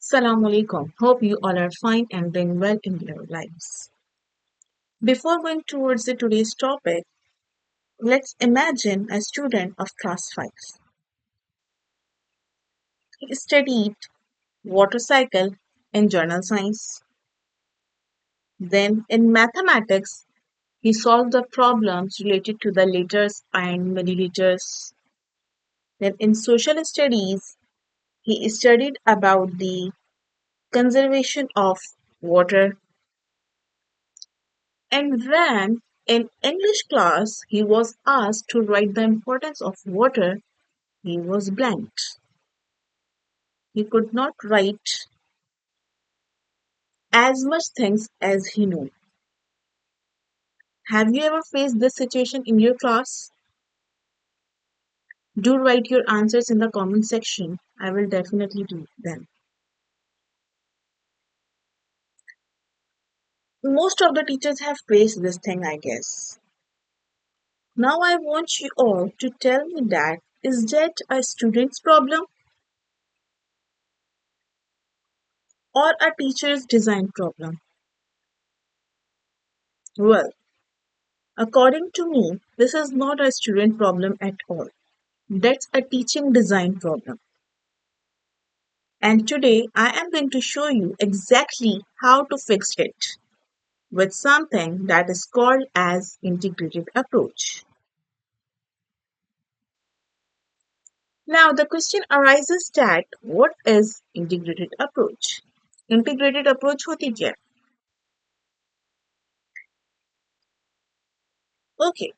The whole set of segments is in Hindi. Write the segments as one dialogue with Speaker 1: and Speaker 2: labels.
Speaker 1: Assalamu alaikum. Hope you all are fine and doing well in your lives. Before going towards today's topic, let's imagine a student of class 5. He studied water cycle in journal science. Then in mathematics, he solved the problems related to the liters and milliliters. Then in social studies, he studied about the conservation of water. And when in English class he was asked to write the importance of water, he was blanked. He could not write as much things as he knew. Have you ever faced this situation in your class? Do write your answers in the comment section. I will definitely do them. Most of the teachers have faced this thing, I guess. Now I want you all to tell me that is that a student's problem or a teacher's design problem? Well, according to me, this is not a student problem at all. That's a teaching design problem. And today I am going to show you exactly how to fix it with something that is called as integrated approach. Now the question arises that what is integrated approach? Integrated approach होती क्या? ओके,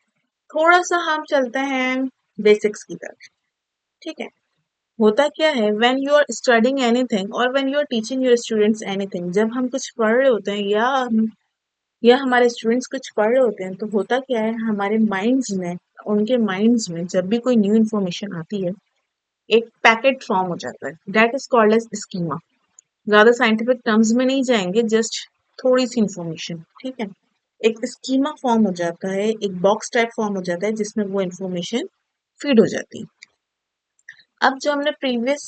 Speaker 1: थोड़ा सा हम चलते हैं बेसिक्स की तरफ. ठीक है, होता क्या है when you are studying anything और when you are teaching your students anything, जब हम कुछ पढ़ रहे होते हैं या हमारे स्टूडेंट्स कुछ पढ़ रहे होते हैं, तो होता क्या है हमारे माइंड्स में, उनके माइंड्स में जब भी कोई न्यू इन्फॉर्मेशन आती है, एक पैकेट फॉर्म हो जाता है. That is called as schema. ज्यादा साइंटिफिक टर्म्स में नहीं जाएंगे, जस्ट थोड़ी सी इन्फॉर्मेशन. ठीक है, एक स्कीमा फॉर्म हो जाता है, एक बॉक्स टाइप फॉर्म हो जाता है जिसमें वो इन्फॉर्मेशन फीड हो जाती है. अब जो हमने प्रीवियस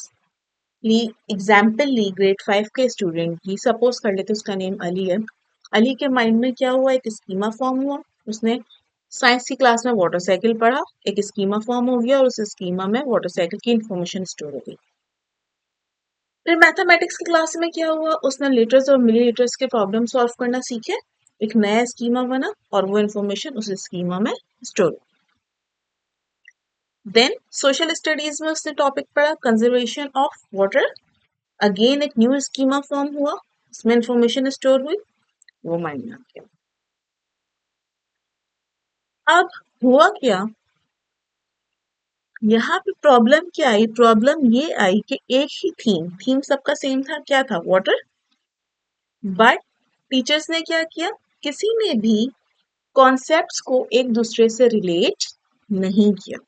Speaker 1: ली एग्जाम्पल ली ग्रेड 5 के स्टूडेंट की, सपोज कर लेते उसका नेम अली है. अली के माइंड में क्या हुआ, एक स्कीमा फॉर्म हुआ. उसने साइंस की क्लास में वाटर साइकिल पढ़ा, एक स्कीमा फॉर्म हो गया और उस स्कीमा में वाटर साइकिल की इंफॉर्मेशन स्टोर हो गई. फिर मैथमेटिक्स की क्लास में क्या हुआ, उसने लीटर्स और मिलीलीटर्स के प्रॉब्लम सॉल्व करना सीखे, एक नया स्कीमा बना और वो इंफॉर्मेशन उस स्कीमा में स्टोर हो. देन सोशल स्टडीज में उसने टॉपिक पढ़ा कंजर्वेशन ऑफ वाटर. अगेन एक न्यू स्कीमा फॉर्म हुआ, उसमें इंफॉर्मेशन स्टोर हुई, वो माइंड में आ गया. अब हुआ क्या, यहाँ पे प्रॉब्लम क्या आई, प्रॉब्लम ये आई कि एक ही थीम सबका सेम था, क्या था, वाटर. बट टीचर्स ने क्या किया, किसी ने भी कॉन्सेप्ट्स को एक दूसरे से रिलेट नहीं किया.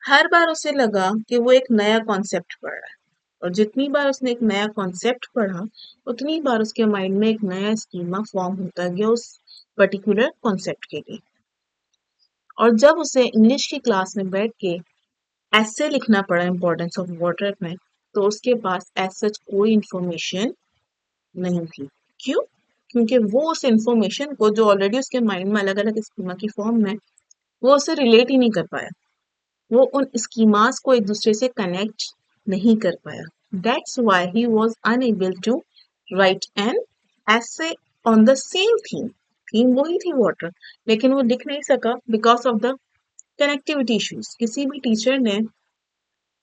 Speaker 1: हर बार उसे लगा कि वो एक नया कॉन्सेप्ट पढ़ रहा है, और जितनी बार उसने एक नया कॉन्सेप्ट पढ़ा उतनी बार उसके माइंड में एक नया स्कीमा फॉर्म होता गया उस पर्टिकुलर कॉन्सेप्ट के लिए. और जब उसे इंग्लिश की क्लास में बैठ के ऐसे लिखना पड़ा इम्पोर्टेंस ऑफ वाटर में, तो उसके पास एज सच कोई इंफॉर्मेशन नहीं थी. क्यों? क्योंकि वो उस इंफॉर्मेशन को जो ऑलरेडी उसके माइंड में अलग अलग स्कीमा की फॉर्म में, वो उसे रिलेट ही नहीं कर पाया. वो उन स्कीमास को एक दूसरे से कनेक्ट नहीं कर पाया. That's why he was unable to write an essay on the same theme. Theme वही थी वाटर, लेकिन वो लिख नहीं सका because of the connectivity issues. किसी भी टीचर ने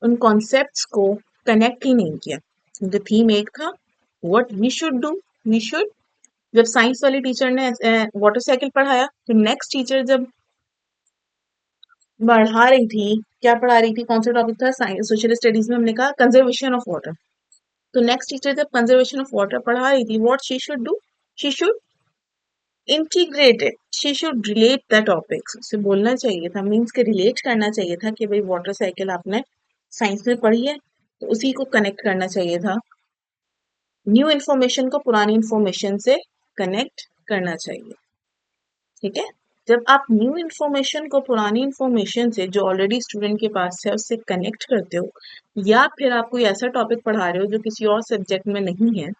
Speaker 1: उन कॉन्सेप्ट्स को कनेक्ट ही नहीं किया, क्योंकि थीम एक था. What we should do, we should, जब साइंस वाली टीचर ने वाटर साइकिल पढ़ाया, तो नेक्स्ट टीचर जब पढ़ा रही थी, क्या पढ़ा रही थी, कौन सा टॉपिक था, साइंस सोशल स्टडीज में हमने कहा कंजर्वेशन ऑफ वाटर. तो नेक्स्ट टीचर जब कंजर्वेशन ऑफ वाटर पढ़ा रही थी, what she should do, she should integrate it, she should relate the topics. उसे बोलना चाहिए था, मीन्स के रिलेट करना चाहिए था कि भाई वाटर साइकिल आपने साइंस में पढ़ी है, तो उसी को कनेक्ट करना चाहिए था. न्यू इन्फॉर्मेशन को पुरानी इन्फॉर्मेशन से कनेक्ट करना चाहिए. ठीक है, जब आप न्यू इन्फॉर्मेशन को पुरानी इन्फॉर्मेशन से जो ऑलरेडी स्टूडेंट के पास है उससे कनेक्ट करते हो, या फिर आप कोई ऐसा टॉपिक पढ़ा रहे हो जो किसी और सब्जेक्ट में नहीं है,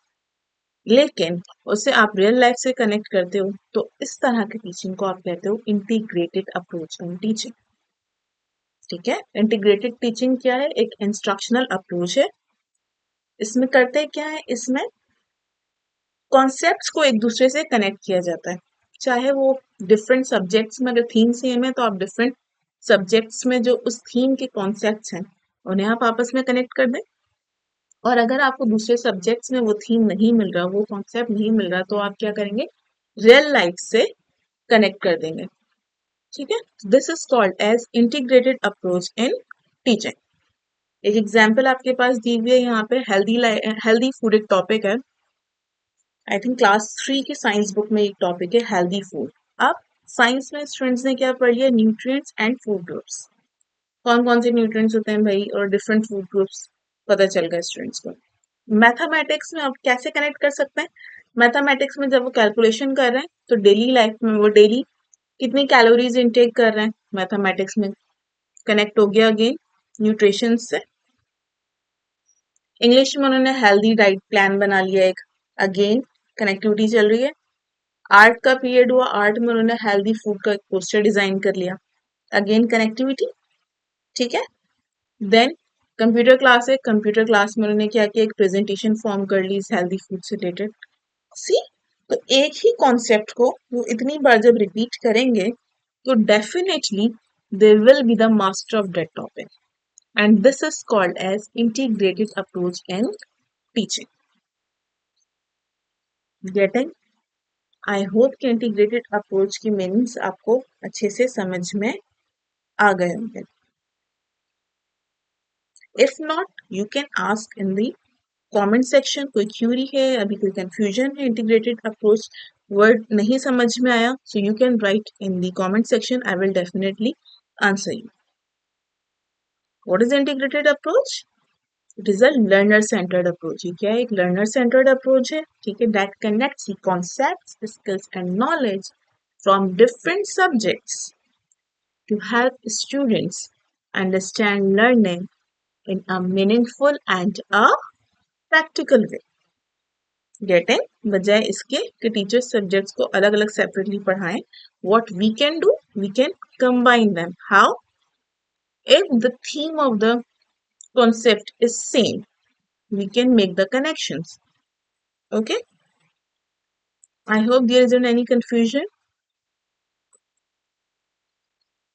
Speaker 1: लेकिन उससे आप रियल लाइफ से कनेक्ट करते हो, तो इस तरह की टीचिंग को आप कहते हो इंटीग्रेटेड अप्रोच इन टीचिंग। ठीक है, इंटीग्रेटेड टीचिंग क्या है? एक इंस्ट्रक्शनल अप्रोच है। इसमें करते क्या है, इसमें कॉन्सेप्ट्स को एक दूसरे से कनेक्ट किया जाता है, चाहे वो डिफरेंट सब्जेक्ट्स में, अगर थीम सेम है तो आप डिफरेंट सब्जेक्ट्स में जो उस थीम के कॉन्सेप्ट्स हैं उन्हें आप आपस में कनेक्ट कर दें, और अगर आपको दूसरे सब्जेक्ट्स में वो थीम नहीं मिल रहा, वो कॉन्सेप्ट नहीं मिल रहा, तो आप क्या करेंगे, रियल लाइफ से कनेक्ट कर देंगे। ठीक है, this is called as integrated approach in teaching. एक एग्जाम्पल आपके पास दी हुई है यहाँ पे, हेल्दी फूड एक टॉपिक है। आई थिंक क्लास 3 की साइंस बुक में एक टॉपिक है हेल्दी फूड। अब साइंस में स्टूडेंट्स ने क्या पढ़ लिया, न्यूट्रिएंट्स एंड फूड ग्रुप्स। कौन कौन से न्यूट्रिएंट्स होते हैं भाई, और डिफरेंट फूड ग्रुप्स पता चल गए स्टूडेंट्स को। मैथमेटिक्स में आप कैसे कनेक्ट कर सकते हैं, मैथमेटिक्स में जब वो कैलकुलेशन कर रहे हैं तो डेली लाइफ में वो डेली कितनी कैलोरीज इनटेक कर रहे हैं, मैथमेटिक्स में कनेक्ट हो गया अगेन न्यूट्रिशन से। इंग्लिश में उन्होंने हेल्दी डाइट प्लान बना लिया एक, अगेन कनेक्टिविटी चल रही है। आर्ट का पीरियड हुआ, आर्ट में उन्होंने हेल्दी फूड का एक पोस्टर डिजाइन कर लिया, अगेन कनेक्टिविटी। ठीक है, देन कंप्यूटर क्लास है, कंप्यूटर क्लास में उन्होंने क्या किया, एक प्रेजेंटेशन फॉर्म कर ली इस हेल्दी फूड से रिलेटेड। सी, तो एक ही कॉन्सेप्ट को वो इतनी बार जब रिपीट करेंगे तो definitely they will be the master of that topic, and this is called as integrated approach in teaching. Getting? I hope कि इंटीग्रेटेड अप्रोच की मीनिंग्स आपको अच्छे से समझ में आ गए होंगे। If not, you can ask in the comment section, कोई क्यूरी है, अभी कोई कंफ्यूजन है, इंटीग्रेटेड अप्रोच वर्ड नहीं समझ में आया, so you can write in the comment section, I will definitely answer you. What is integrated approach? It is a learner centred approach. ये क्या है, एक लर्नर सेंटर्ड अप्रोच है। ठीक है, that connects the concepts, skills and knowledge from different subjects to help students understand learning in a meaningful and a practical way. Getting? बजाय इसके कि टीचर सब्जेक्ट्स को अलग अलग separately पढ़ाएं, what we can do, we can combine them. How? If the theme of the concept is same, we can make the connections. Okay, I hope there isn't any confusion.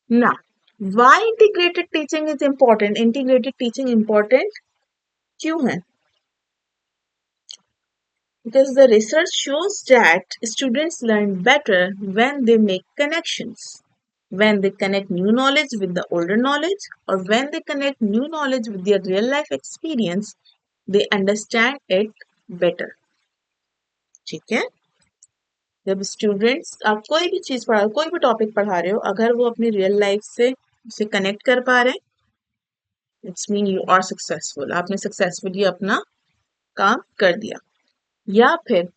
Speaker 1: Now, why integrated teaching is important? Integrated teaching important क्यों है? Because the research shows that students learn better when they make connections. When they connect new knowledge with the older knowledge, or when they connect new knowledge with their real life experience, they understand it better. ठीक है, जब स्टूडेंट्स, आप कोई भी चीज पढ़ा, कोई भी टॉपिक पढ़ा रहे हो, अगर वो अपनी रियल लाइफ से उसे कनेक्ट कर पा रहे हैं, it's mean you are successful, आपने सक्सेसफुली अपना काम कर दिया। या फिर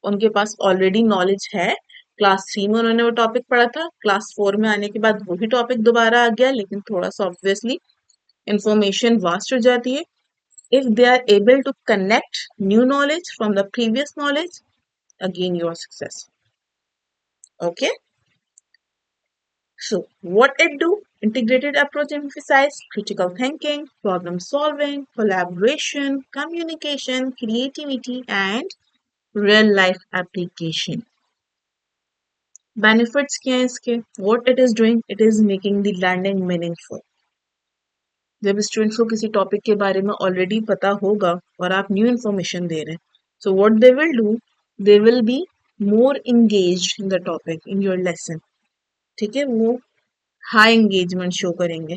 Speaker 1: उनके पास ऑलरेडी नॉलेज है, क्लास 3 में उन्होंने वो टॉपिक पढ़ा था, क्लास 4 में आने के बाद वही टॉपिक दोबारा आ गया, लेकिन थोड़ा सा ऑब्वियसली इंफॉर्मेशन वास्ट हो जाती है। If they are able to connect new knowledge from the previous knowledge, again you are success. Okay, so what it do? Integrated approach emphasize critical thinking, problem solving, collaboration, communication, creativity, and real life application. Benefits क्या है इसके? What it is doing? It is making the learning meaningful. जब स्टूडेंट्स को किसी टॉपिक के बारे में ऑलरेडी पता होगा और आप न्यू इन्फॉर्मेशन दे रहे हैं, so what they will do, they will be more engaged in the topic in your lesson. ठीक है, वो हाई एंगेजमेंट शो करेंगे।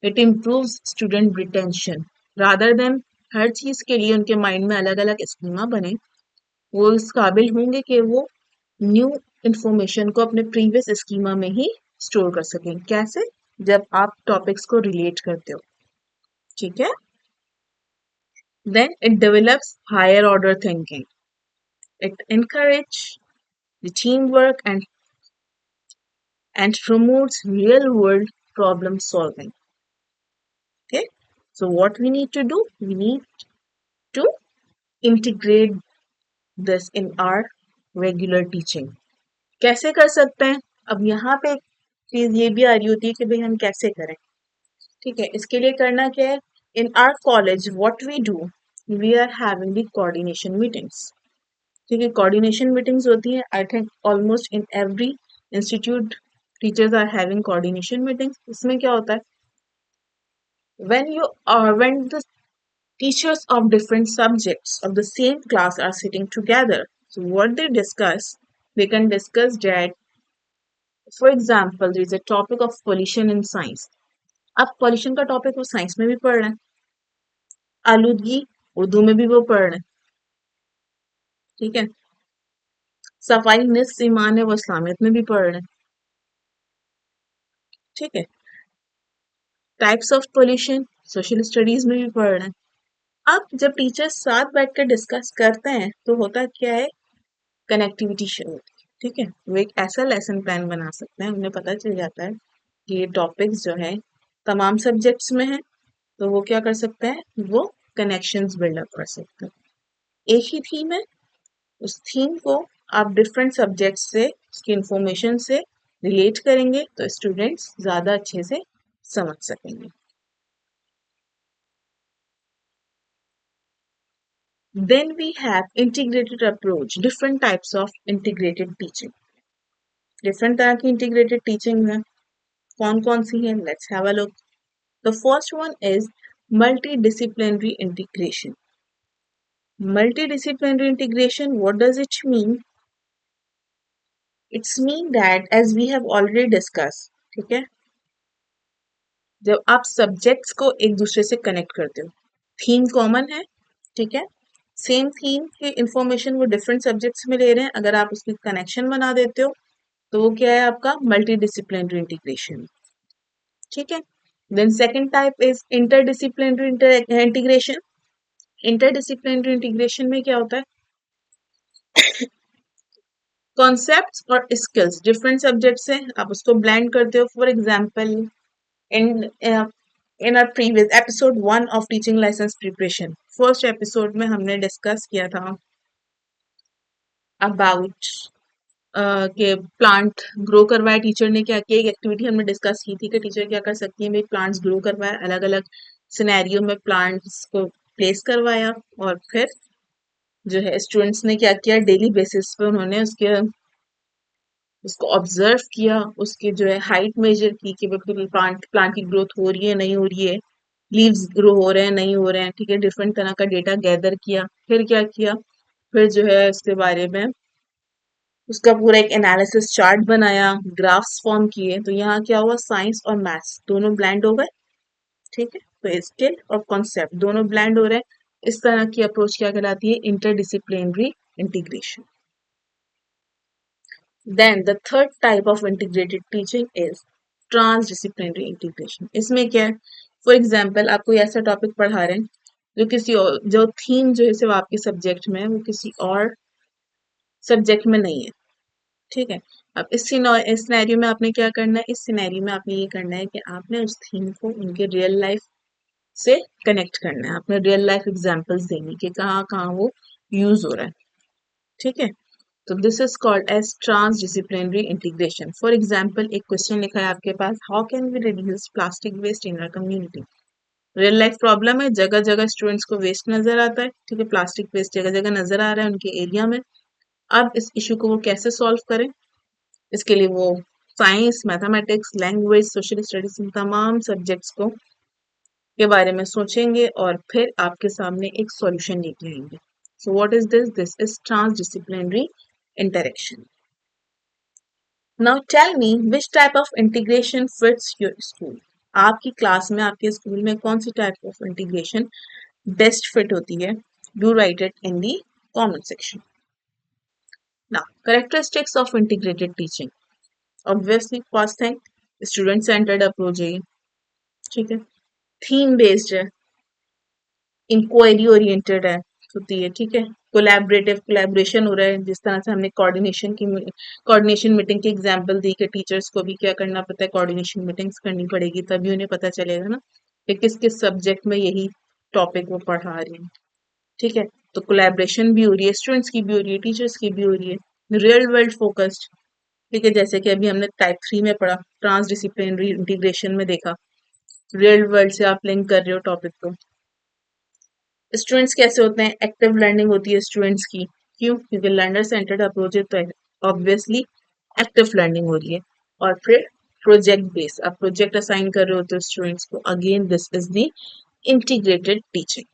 Speaker 1: It improves student retention, rather than हर चीज के लिए उनके माइंड में अलग अलग स्कीमा बने, वो इस काबिल होंगे कि वो न्यू इंफॉर्मेशन को अपने प्रीवियस स्कीमा में ही स्टोर कर सकें। कैसे? जब आप टॉपिक्स को रिलेट करते हो। ठीक है, then it develops higher order thinking, it encourage the teamwork and promotes real world problem solving. Okay, So what we need to do? We need to integrate this in our regular teaching. कैसे कर सकते हैं? अब यहाँ पे एक चीज ये भी आ रही होती है कि भाई हम कैसे करें. ठीक है, इसके लिए करना क्या है? In our college what we do, we are having the coordination meetings. ठीक है, कोऑर्डिनेशन मीटिंग्स होती है. I think almost in every institute teachers are having coordination meetings. इसमें क्या होता है? When the teachers of different subjects of the same class are sitting together, so what they can discuss that, for example, there is a topic of pollution in science. अब pollution का topic वो science में भी पढ़ रहे हैं, आलूदगी उर्दू में भी वो पढ़ रहे हैं. ठीक है, सफाई निस्फ ईमान है वो इस्लामियत में भी पढ़ रहे हैं. ठीक है, types of pollution social studies में भी पढ़ रहे हैं. अब जब टीचर्स साथ बैठ कर डिस्कस करते हैं तो होता क्या है? कनेक्टिविटी शुरू होती है. ठीक है, वो एक ऐसा लेसन प्लान बना सकते हैं, उन्हें पता चल जाता है कि ये टॉपिक्स जो है तमाम सब्जेक्ट्स में है, तो वो क्या कर सकते हैं? वो कनेक्शंस बिल्डअप कर सकते हैं. एक ही थीम है, उस थीम को आप डिफरेंट सब्जेक्ट से उसकी इंफॉर्मेशन से रिलेट करेंगे तो स्टूडेंट्स ज्यादा अच्छे से समझ सकेंगे. Then we have integrated approach, different types of integrated teaching. Different तरह की integrated teaching है. कौन कौन सी है? Let's have a look. The first one is multidisciplinary integration. Multidisciplinary integration, what does it mean? It's mean that as we have already discussed, ठीक है, जब आप सब्जेक्ट्स को एक दूसरे से कनेक्ट करते हो, थीम कॉमन है. ठीक है, सेम थीम की इंफॉर्मेशन वो डिफरेंट सब्जेक्ट्स में ले रहे हैं, अगर आप उसकी कनेक्शन बना देते हो तो वो क्या है? आपका मल्टी डिसिप्लिनरी इंटीग्रेशन. ठीक है, then second type is interdisciplinary integration. Interdisciplinary integration में क्या होता है? कॉन्सेप्ट्स और स्किल्स डिफरेंट सब्जेक्ट से आप उसको ब्लेंड करते हो. For example, in in our previous episode 1 of teaching license preparation, first episode में हमने डिस्कस किया था अबाउट के प्लांट ग्रो करवाए. टीचर ने क्या किया? एक एक्टिविटी हमने डिस्कस की थी कि टीचर क्या कर सकती है? भाई प्लांट्स ग्रो करवाए, अलग अलग सिनेरियो में प्लांट्स को प्लेस करवाया और फिर जो है स्टूडेंट्स ने क्या किया? डेली बेसिस पे उन्होंने उसको ऑब्जर्व किया, उसकी जो है हाइट मेजर की कि बिल्कुल प्लांट की ग्रोथ हो रही है नहीं हो रही है, लीव्स ग्रो हो रहे हैं नहीं हो रहे हैं. ठीक है, डिफरेंट तरह का डेटा गैदर किया. फिर क्या किया? फिर जो है उसके बारे में उसका पूरा एक एनालिसिस चार्ट बनाया, ग्राफ्स फॉर्म किए. तो यहाँ क्या हुआ? साइंस और मैथ्स दोनों ब्लेंड हो गए. ठीक है, तो स्किल और कॉन्सेप्ट दोनों ब्लेंड हो रहे हैं. इस तरह की अप्रोच क्या कहलाती है? Interdisciplinary integration. Then the third type of integrated teaching is transdisciplinary integration. इसमें क्या है? फॉर एग्जाम्पल, आप कोई ऐसा टॉपिक पढ़ा रहे हैं जो किसी और, जो थीम जो है सिर्फ आपके सब्जेक्ट में है, वो किसी और सब्जेक्ट में नहीं है. ठीक है, अब इस सिनेरियो में आपने क्या करना है? इस सिनेरियो में आपने ये करना है कि आपने उस थीम को उनके रियल लाइफ से कनेक्ट करना है. आपने रियल लाइफ एग्जांपल्स देंगे कि कहाँ कहाँ वो यूज हो रहा है. ठीक है, तो this is called as transdisciplinary integration. For example, एक क्वेश्चन लिखा है आपके पास, how can we reduce plastic waste in our community. Real life problem है, जगह जगह स्टूडेंट्स को वेस्ट नजर आता है. ठीक है, प्लास्टिक वेस्ट जगह जगह नजर आ रहा है उनके एरिया में. अब इस इशू को वो कैसे सॉल्व करें? इसके लिए वो science, mathematics, language, social studies, इन तमाम सब्जेक्ट्स को के बारे में सोचेंगे और फिर आपके सामने एक सॉल्यूशन लेके आएंगे. So what is this? This is transdisciplinary interaction. Now tell me which type of integration fits your school. आपकी क्लास में, आपके स्कूल में कौन सी type of integration best fit होती है? Do write it in the comment section. Now, characteristics of integrated teaching. Obviously, first thing, student centered approach है. ठीक है, थीम बेस्ड है, इंक्वायरी ओरिएंटेड है होती है. ठीक है, कोलैबोरेशन हो रहा है. जिस तरह से हमने कोऑर्डिनेशन मीटिंग की एग्जांपल दी कि टीचर्स को भी क्या करना पड़ता है? कोऑर्डिनेशन मीटिंग्स करनी पड़ेगी, तभी उन्हें पता चलेगा ना कि किस किस सब्जेक्ट में यही टॉपिक वो पढ़ा रही है। ठीक है, तो कोलैबोरेशन भी हो रही है, स्टूडेंट्स की भी हो रही है, टीचर्स की भी हो रही है, रियल वर्ल्ड फोकस्ड। ठीक है, जैसे कि अभी हमने टाइप 3 में पढ़ा, ट्रांस डिसिप्लिनरी इंटीग्रेशन में देखा, रियल वर्ल्ड से आप लिंक कर रहे हो टॉपिक को। स्टूडेंट्स कैसे होते हैं, एक्टिव लर्निंग होती है स्टूडेंट्स की, क्यों? क्योंकि लर्नर सेंटर्ड अप्रोच है, तो ऑब्वियसली एक्टिव लर्निंग हो रही है। और फिर प्रोजेक्ट बेस, आप प्रोजेक्ट असाइन कर रहे होते हो स्टूडेंट्स को, again this is the integrated teaching.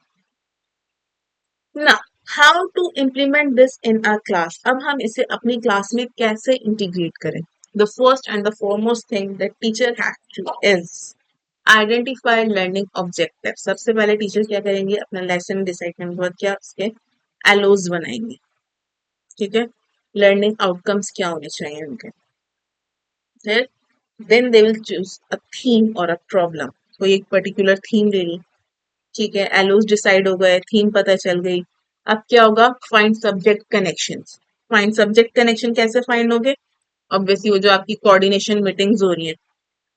Speaker 1: Now how to implement this in our class, अब हम इसे अपनी क्लास में कैसे इंटीग्रेट करें? The first and the foremost thing that teacher has to is identify learning objective. सबसे पहले टीचर क्या करेंगे, अपना लेसन डिसाइड करने के बाद क्या उसके एलोज बनाएंगे। ठीक है, लर्निंग आउटकम्स क्या होने चाहिए उनके। फिर then they will choose a theme और अ प्रॉब्लम, कोई एक पर्टिकुलर थीम ले ली। ठीक है, एलोज डिसाइड हो गए, थीम पता चल गई। अब क्या होगा, find subject connections. Find subject connection कैसे फाइंड होगे? ऑब्वियसली वो जो आपकी कोऑर्डिनेशन मीटिंग्स हो रही हैं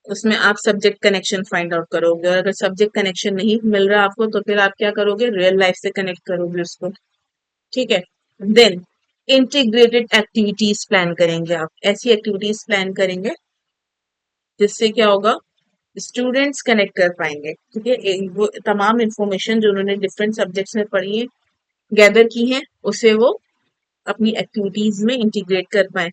Speaker 1: उसमें आप सब्जेक्ट कनेक्शन फाइंड आउट करोगे, और अगर सब्जेक्ट कनेक्शन नहीं मिल रहा आपको तो फिर आप क्या करोगे, रियल लाइफ से कनेक्ट करोगे उसको। ठीक है, देन इंटीग्रेटेड एक्टिविटीज प्लान करेंगे, आप ऐसी एक्टिविटीज प्लान करेंगे जिससे क्या होगा, स्टूडेंट्स कनेक्ट कर पाएंगे। ठीक है, वो तमाम इंफॉर्मेशन जो उन्होंने डिफरेंट सब्जेक्ट्स में पढ़ी है, गैदर की है, उसे वो अपनी एक्टिविटीज में इंटीग्रेट कर पाए।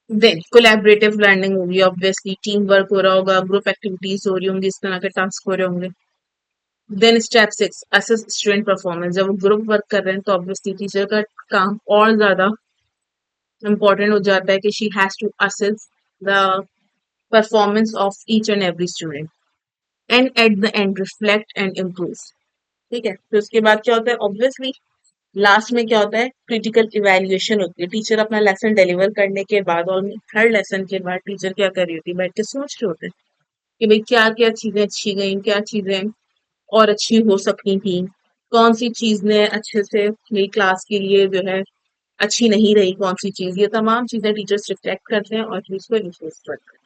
Speaker 1: देन कोलैबोरेटिव लर्निंग होगी, ऑब्वियसली टीम वर्क हो रहा होगा, ग्रुप एक्टिविटीज हो रही होंगी, इस तरह के टास्क हो रहे होंगे। Then step 6 assess student performance, जब वो ग्रुप वर्क कर रहे हैं तो ऑब्वियसली टीचर का काम और ज्यादा इंपॉर्टेंट हो जाता है कि she has to assess the performance of each and every student and at the end reflect and improve. ठीक है, फिर उसके बाद क्या होता है, ऑब्वियसली लास्ट में क्या होता है, क्रिटिकल इवेल्युएशन होती है। टीचर अपना लेसन डिलीवर करने के बाद और हर लेसन के बाद टीचर क्या कर रही होती है, बैठ के सोच रहे होते हैं कि भाई क्या क्या चीजें अच्छी गई, क्या चीजें और अच्छी हो सकती थी, कौन सी चीज ने अच्छे से मेरी क्लास के लिए जो है अच्छी नहीं रही, कौन सी चीज, ये तमाम चीजें टीचर्स रिफ्लेक्ट करते हैं और फिर उसको इम्प्रूव करते हैं।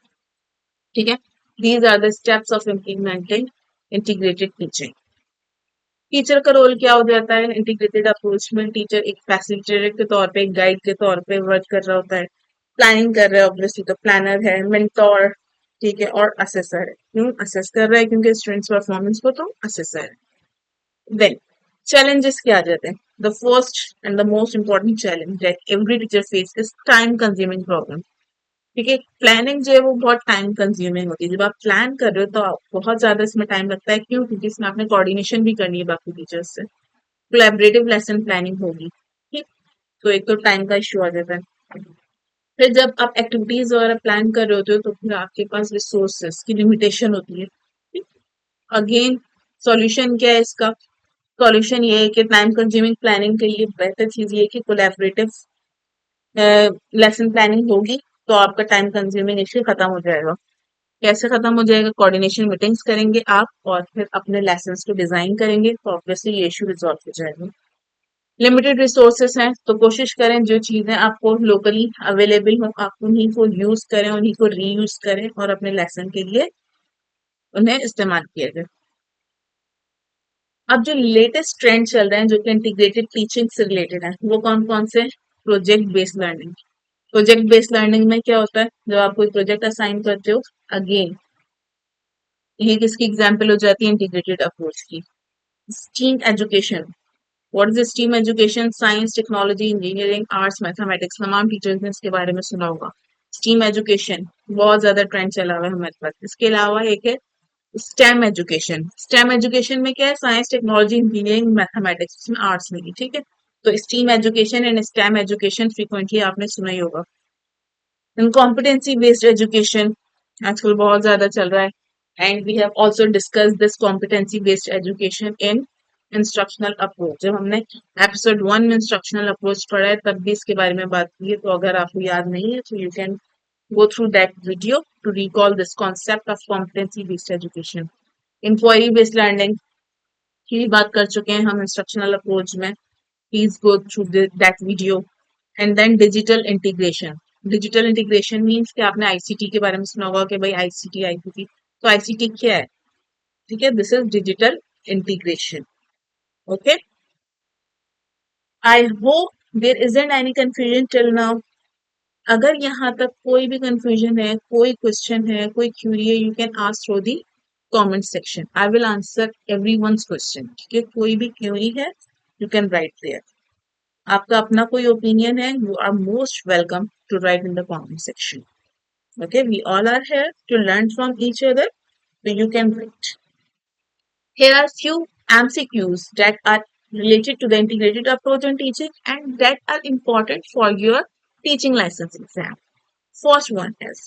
Speaker 1: ठीक है, these are the steps of implementing integrated teaching. Teacher का रोल क्या हो जाता है इंटीग्रेटेड अप्रोच में, टीचर एक फैसिलिटेटर के तौर पे, एक गाइड के तौर पे वर्क कर रहा होता है, प्लानिंग कर रहा है, ऑब्वियसली तो प्लानर है, मेंटोर। ठीक है, और असेसर है, क्यों असेस कर रहा है, क्योंकि स्टूडेंट्स परफॉर्मेंस को तो असेसर है। देन challenges क्या आ जाते हैं, the first and the most important challenge that every teacher face is time consuming problem. ठीक है, प्लानिंग जो है वो बहुत टाइम कंज्यूमिंग होती है, जब आप प्लान कर रहे हो तो बहुत ज्यादा इसमें टाइम लगता है, क्यों? क्योंकि इसमें आपने कोऑर्डिनेशन भी करनी है बाकी टीचर्स से, कोलैबोरेटिव लेसन प्लानिंग होगी। ठीक, तो एक तो टाइम का इश्यू आ जाता है। फिर जब आप एक्टिविटीज वगैरह प्लान कर रहे होते हो तो फिर आपके पास रिसोर्सेस की लिमिटेशन होती है। ठीक, अगेन सॉल्यूशन क्या है इसका, सॉल्यूशन ये है कि टाइम कंज्यूमिंग प्लानिंग के लिए बेहतर चीज ये है कि कोलैबोरेटिव लेसन प्लानिंग होगी, तो आपका टाइम कंज्यूमिंग इश्यू खत्म हो जाएगा। कैसे खत्म हो जाएगा, कोऑर्डिनेशन मीटिंग्स करेंगे आप और फिर अपने लेसन्स को डिजाइन करेंगे, तो ऑब्वियसली ये इशू रिजॉल्व हो जाएगा। लिमिटेड रिसोर्सेस हैं तो कोशिश करें जो चीजें आपको लोकली अवेलेबल हो आप उन्हीं को यूज करें, उन्हीं को रीयूज करें और अपने लेसन के लिए उन्हें इस्तेमाल किया जाए। अब जो लेटेस्ट ट्रेंड चल रहे हैं जो कि इंटीग्रेटेड टीचिंग से रिलेटेड है, वो कौन कौन से, project based learning. Project based learning में क्या होता है, जब आप कोई प्रोजेक्ट असाइन करते हो, अगेन ये किसकी एग्जाम्पल हो जाती है, इंटीग्रेटेड अप्रोच की। Steam education, what is steam education, science technology engineering arts mathematics, तमाम टीचर्स ने इसके बारे में सुना होगा। स्टीम एजुकेशन बहुत ज्यादा ट्रेंड चला हुआ है हमारे पास। इसके अलावा एक है स्टेम एजुकेशन। स्टेम एजुकेशन में क्या है, साइंस टेक्नोलॉजी इंजीनियरिंग मैथमेटिक्स, इसमें आर्ट्स नहीं, ठीक है। तो steam education and stem education frequently आपने सुना ही होगा। कॉम्पिटेंसी बेस्ड एजुकेशन आजकल बहुत ज्यादा चल रहा है, and we have also discuss this competency based education in instructional approach. जब हमने एपिसोड 1 में इंस्ट्रक्शनल अप्रोच पढ़ा है तब भी इसके बारे में बात की है, तो अगर आपको याद नहीं है तो you can go through that video to recall this concept of competency based education. Inquiry based learning की बात कर चुके हैं हम इंस्ट्रक्शनल अप्रोच में, please go through that video. And then digital integration. Digital integration means कि आपने आईसीटी के बारे में सुना होगा कि भाई आईसीटी आईसीटी, तो आईसीटी क्या है, ठीक है, this is digital integration. Okay, I hope there isn't any confusion till now. अगर यहाँ तक कोई भी कंफ्यूजन है, कोई क्वेश्चन है, कोई क्यूरी है, you can ask through the comment section. I will answer everyone's question. ठीक है, कोई भी क्यूरी है यू कैन राइट देयर. आपका अपना कोई ओपिनियन है, you are most welcome to write in the comment section. Okay, we all are here to learn from each other, so you can write. Here are few MCQs that are related to the integrated approach in teaching and that are important for your teaching license exam. First one is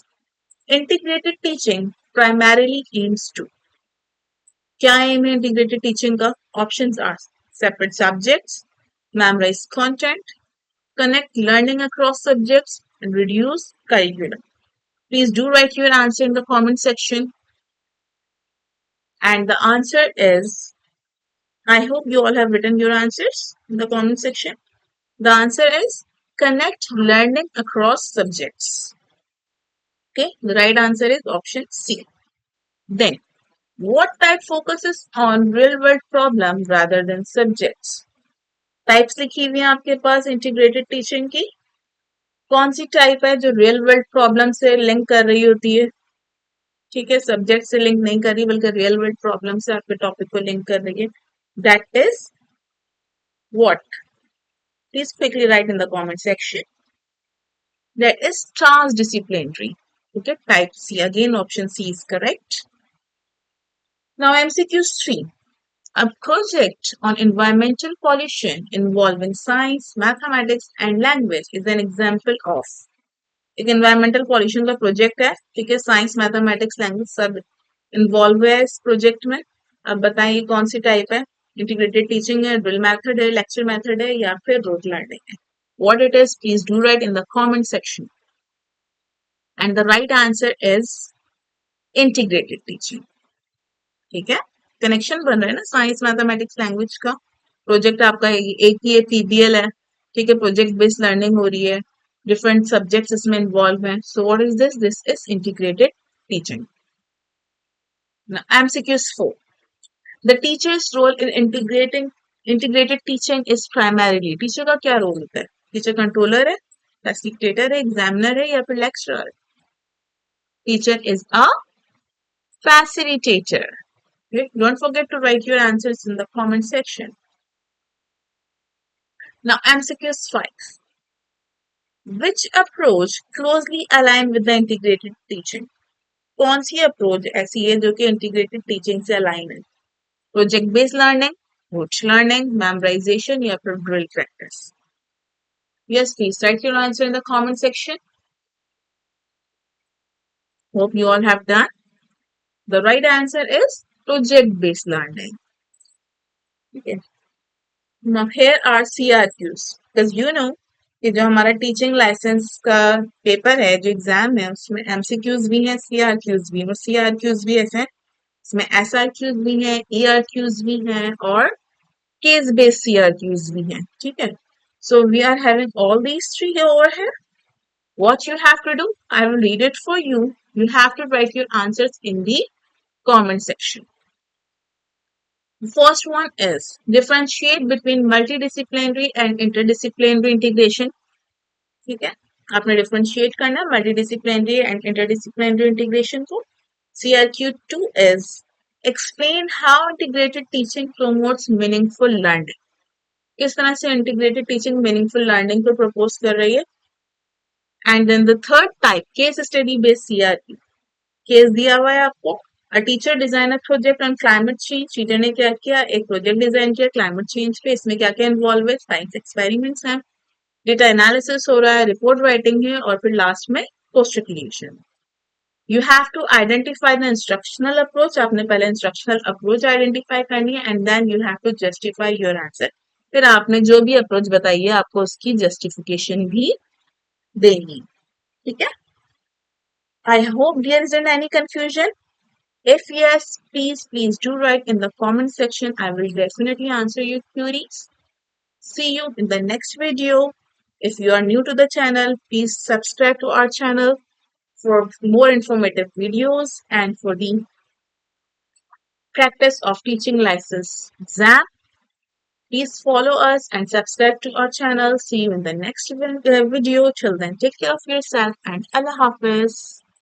Speaker 1: integrated teaching primarily aims to. क्या aim है integrated teaching का? Options are separate subjects, memorize content, connect learning across subjects, and reduce curriculum. Please do write your answer in the comment section. And the answer is, I hope you all have written your answers in the comment section. The answer is connect learning across subjects. Okay, the right answer is option C. Then, what type focuses on real world problem rather than subjects? Types लिखी हुई है आपके पास इंटीग्रेटेड टीचिंग की. कौन सी टाइप है जो रियल वर्ल्ड प्रॉब्लम से लिंक कर रही होती है? ठीक है, सब्जेक्ट से लिंक नहीं कर रही बल्कि रियल वर्ल्ड प्रॉब्लम से आपके टॉपिक को लिंक कर रही है. That is what? Please quickly write in the comment section. That is transdisciplinary. Okay, type C. Again, option C is correct. Now, MCQ 3. A project on environmental pollution involving science, mathematics, and language is an example of. एक environmental pollution का project है, ठीक है, science, mathematics, language सब involve है इस project में. अब बताइए कौन सी type है? Integrated teaching है, drill method है, lecture method है या फिर rote learning है? What it is, please do write in the comment section. And the right answer is integrated teaching. ठीक है, कनेक्शन बन रहा है ना साइंस मैथमेटिक्स लैंग्वेज का. प्रोजेक्ट आपका एक ही पीबीएल है. ठीक है, प्रोजेक्ट बेस्ड लर्निंग हो रही है, डिफरेंट सब्जेक्ट्स इसमें इन्वॉल्व हैं. So what is this? This is integrated teaching. MCQ 4. The teacher's role in integrated teaching is primarily. Teacher का क्या रोल होता है? टीचर कंट्रोलर है, फैसिलिटेटर है, एग्जामिनर है या फिर lecturer? Teacher is a facilitator. Okay? Don't forget to write your answers in the comment section. Now, MCQ 5. Which approach closely align with the integrated teaching? कौन सी अप्रोच ऐसी है जो कि इंटीग्रेटेड टीचिंग से अलाइन है? Project based learning, rote learning, memorisation या फिर drill practice? Yes, please write your answer in the comment section. Hope you all have done. The right answer is project based learning. Okay. Now here are CRQs. Because you know कि जो हमारा टीचिंग लाइसेंस का पेपर है, जो एग्जाम है, उसमें MCQs भी हैं, CRQs भी हैं. और CRQs भी ऐसे हैं, इसमें SRQs भी हैं, ERQs भी हैं और केस बेस्ड CRQs भी हैं. ठीक है, so we are having all these three over here. What you have to do, I will read it for you. You have to write your answers in the comment section. The first one is differentiate between multidisciplinary and interdisciplinary integration. ठीक है, आपने differentiate करना multidisciplinary and interdisciplinary integration को. CRQ 2 is explain how integrated teaching promotes meaningful learning. किस तरह से integrated teaching meaningful learning को propose कर रही है. And then the third type, case study based CRQ. Case दिया हुआ है आपको. A teacher design a project on climate change. Teacher ने क्या किया? एक प्रोजेक्ट डिजाइन किया क्लाइमेट चेंज पे. इसमें क्या क्या इन्वॉल्व है? साइंस एक्सपेरिमेंट्स हैं, डेटा एनालिसिस हो रहा है, रिपोर्ट राइटिंग है और फिर लास्ट में poster creation. You have to identify the instructional approach. आपने पहले इंस्ट्रक्शनल अप्रोच आइडेंटिफाई करनी है and then you have to justify your answer. फिर आपने जो भी अप्रोच बताई है आपको उसकी जस्टिफिकेशन भी देनी. ठीक है, I hope there is any confusion. If yes, please do write in the comment section. I will definitely answer your queries. See you in the next video. If you are new to the channel, please subscribe to our channel for more informative videos and for the practice of teaching license exam. Please follow us and subscribe to our channel. See you in the next video. Till then, take care of yourself and Allah Hafiz.